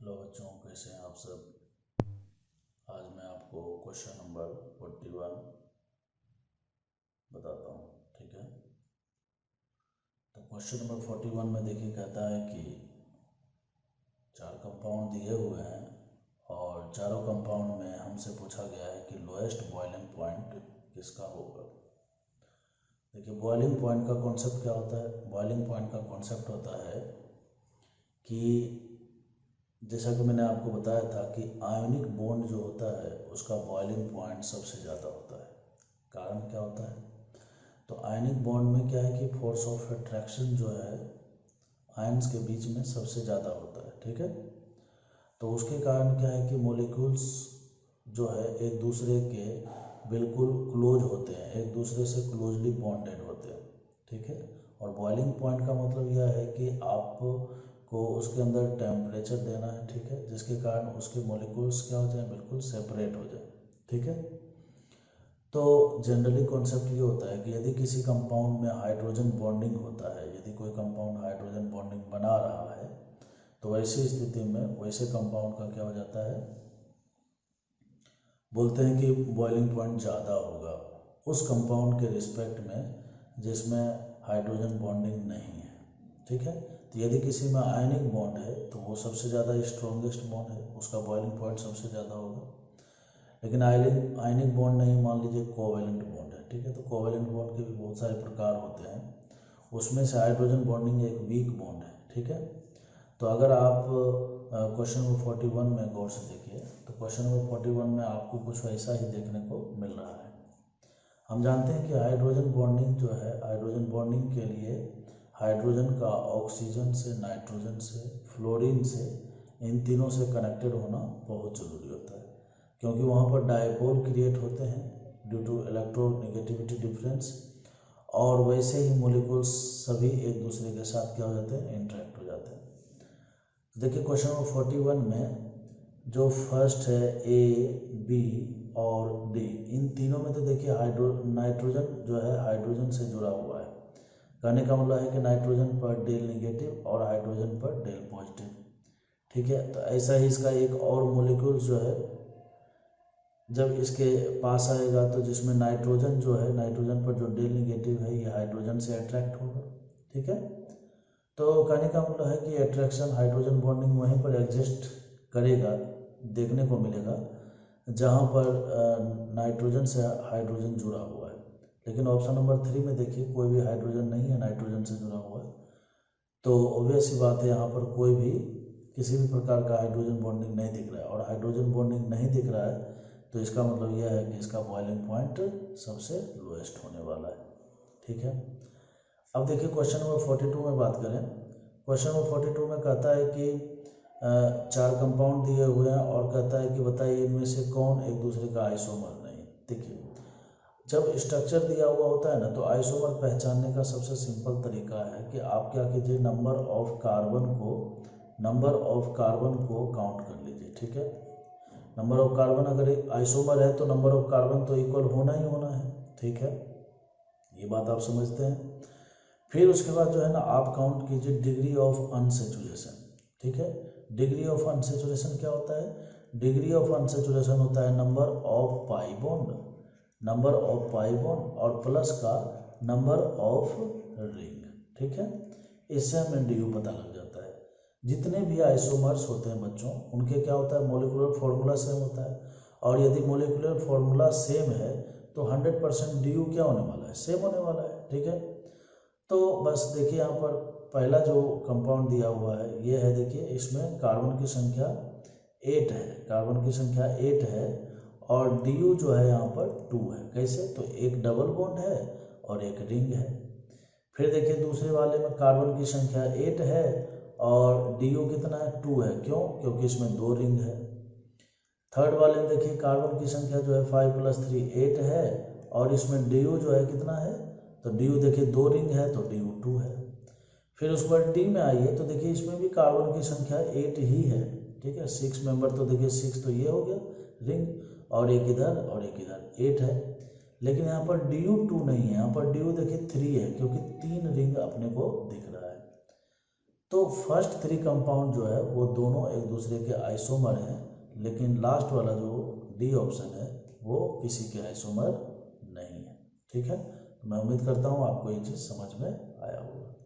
Hello बच्चों, कैसे हैं आप सब। आज मैं आपको क्वेश्चन नंबर 41 बताता हूँ। ठीक है, तो क्वेश्चन नंबर 41 में देखिए कहता है कि 4 कंपाउंड दिए हुए हैं और चारों कंपाउंड में हमसे पूछा गया है कि लोएस्ट बॉइलिंग पॉइंट किसका होगा। देखिए, बॉइलिंग पॉइंट का कॉन्सेप्ट क्या होता है। बॉइलिंग पॉइंट का कॉन्सेप्ट होता है कि जैसा कि मैंने आपको बताया था कि आयोनिक बॉन्ड जो होता है उसका बॉइलिंग पॉइंट सबसे ज़्यादा होता है। कारण क्या होता है, तो आयनिक बॉन्ड में क्या है कि फोर्स ऑफ अट्रैक्शन जो है आयन्स के बीच में सबसे ज़्यादा होता है। ठीक है, तो उसके कारण क्या है कि मॉलिक्यूल्स जो है एक दूसरे के बिल्कुल क्लोज होते हैं, एक दूसरे से क्लोजली बॉन्डेड होते हैं। ठीक है, और बॉइलिंग पॉइंट का मतलब यह है कि आपको उसके अंदर टेम्परेचर देना है। ठीक है, जिसके कारण उसके मॉलिक्यूल्स क्या हो जाए, बिल्कुल सेपरेट हो जाए। ठीक है, तो जनरली कॉन्सेप्ट ये होता है कि यदि किसी कंपाउंड में हाइड्रोजन बॉन्डिंग होता है, यदि कोई कंपाउंड हाइड्रोजन बॉन्डिंग बना रहा है, तो ऐसी स्थिति में वैसे कंपाउंड का क्या हो जाता है, बोलते हैं कि बॉइलिंग पॉइंट ज़्यादा होगा उस कंपाउंड के रिस्पेक्ट में जिसमें हाइड्रोजन बॉन्डिंग नहीं है। ठीक है, तो यदि किसी में आयनिक बॉन्ड है तो वो सबसे ज़्यादा स्ट्रॉन्गेस्ट बॉन्ड है, उसका बॉइलिंग पॉइंट सबसे ज़्यादा होगा। लेकिन आयनिक बॉन्ड नहीं, मान लीजिए कोवेलेंट बॉन्ड है। ठीक है, तो कोवेलेंट बॉन्ड के भी बहुत सारे प्रकार होते हैं, उसमें से हाइड्रोजन बॉन्डिंग एक वीक बॉन्ड है। ठीक है, तो अगर आप क्वेश्चन नंबर 41 में गौर से देखिए तो क्वेश्चन नंबर 41 में आपको कुछ ऐसा ही देखने को मिल रहा है। हम जानते हैं कि हाइड्रोजन बॉन्डिंग जो है, हाइड्रोजन बॉन्डिंग के लिए हाइड्रोजन का ऑक्सीजन से, नाइट्रोजन से, फ्लोरीन से, इन तीनों से कनेक्टेड होना बहुत ज़रूरी होता है, क्योंकि वहाँ पर डायपोल क्रिएट होते हैं ड्यू टू इलेक्ट्रोनेगेटिविटी डिफरेंस, और वैसे ही मॉलिक्यूल्स सभी एक दूसरे के साथ क्या हो जाते हैं, इंटरेक्ट हो जाते हैं। देखिए क्वेश्चन नंबर 41 में जो फर्स्ट है ए, बी और डी, इन तीनों में तो देखिए नाइट्रोजन जो है हाइड्रोजन से जुड़ा हुआ है। कहने का मतलब है कि नाइट्रोजन पर डेल नेगेटिव और हाइड्रोजन पर डेल पॉजिटिव। ठीक है, तो ऐसा ही इसका एक और मॉलिक्यूल जो है जब इसके पास आएगा तो जिसमें नाइट्रोजन जो है, नाइट्रोजन पर जो डेल नेगेटिव है ये हाइड्रोजन से अट्रैक्ट होगा। ठीक है, तो कहने का मतलब है कि अट्रैक्शन, हाइड्रोजन बॉन्डिंग वहीं पर एग्जिस्ट करेगा, देखने को मिलेगा जहाँ पर नाइट्रोजन से हाइड्रोजन जुड़ा हुआ है। लेकिन ऑप्शन नंबर 3 में देखिए कोई भी हाइड्रोजन नहीं है नाइट्रोजन से जुड़ा हुआ है, तो ऑब्वियस सी बात है यहाँ पर कोई भी किसी भी प्रकार का हाइड्रोजन बॉन्डिंग नहीं दिख रहा है, और हाइड्रोजन बॉन्डिंग नहीं दिख रहा है तो इसका मतलब यह है कि इसका बॉइलिंग पॉइंट सबसे लोएस्ट होने वाला है। ठीक है, अब देखिए क्वेश्चन नंबर 42 में बात करें। क्वेश्चन नंबर 42 में कहता है कि 4 कंपाउंड दिए हुए हैं और कहता है कि बताइए इनमें से कौन एक दूसरे का आइसोमर नहीं। देखिए, जब स्ट्रक्चर दिया हुआ होता है ना, तो आइसोमर पहचानने का सबसे सिंपल तरीका है कि आप क्या कीजिए, नंबर ऑफ कार्बन को काउंट कर लीजिए। ठीक है, नंबर ऑफ कार्बन, अगर आइसोमर है तो नंबर ऑफ कार्बन तो इक्वल होना ही होना है। ठीक है, ये बात आप समझते हैं। फिर उसके बाद जो है ना, आप काउंट कीजिए डिग्री ऑफ अनसेचुरेशन। ठीक है, डिग्री ऑफ अनसेचुरेशन क्या होता है, डिग्री ऑफ अनसेचुरेशन होता है नंबर ऑफ पाई बॉन्ड और प्लस का नंबर ऑफ रिंग। ठीक है, इससे हमें डी पता लग जाता है। जितने भी आइसोमर्स होते हैं बच्चों, उनके क्या होता है, मोलिकुलर फॉर्मूला सेम होता है, और यदि मोलिकुलर फॉर्मूला सेम है तो 100% डी क्या होने वाला है, सेम होने वाला है। ठीक है, तो बस देखिए यहाँ पर पहला जो कंपाउंड दिया हुआ है ये है, देखिए इसमें कार्बन की संख्या 8 है, कार्बन की संख्या 8 है, और डी जो है यहाँ पर 2 है। कैसे, तो एक डबल बॉन्ड है और एक रिंग है। फिर देखिए दूसरे वाले में कार्बन की संख्या 8 है और डी कितना है, 2 है। क्यों, क्योंकि इसमें 2 रिंग है। थर्ड वाले में देखिए कार्बन की संख्या जो है 5 + 3 8 है, और इसमें डी जो है कितना है, तो डी देखिए 2 रिंग है तो डी 2 है। फिर उस पर डी में आइए तो देखिए इसमें भी कार्बन की संख्या 8 ही है। ठीक है, 6 मेंबर, तो देखिए 6 तो ये हो गया रिंग, और एक इधर और एक इधर 8 है। लेकिन यहाँ पर डी 2 नहीं है, यहाँ पर डी देखिए 3 है, क्योंकि 3 रिंग अपने को दिख रहा है। तो फर्स्ट 3 कंपाउंड जो है वो दोनों एक दूसरे के आइसोमर हैं, लेकिन लास्ट वाला जो डी ऑप्शन है वो किसी के आइसोमर नहीं है। ठीक है, मैं उम्मीद करता हूँ आपको ये चीज़ समझ में आया होगा।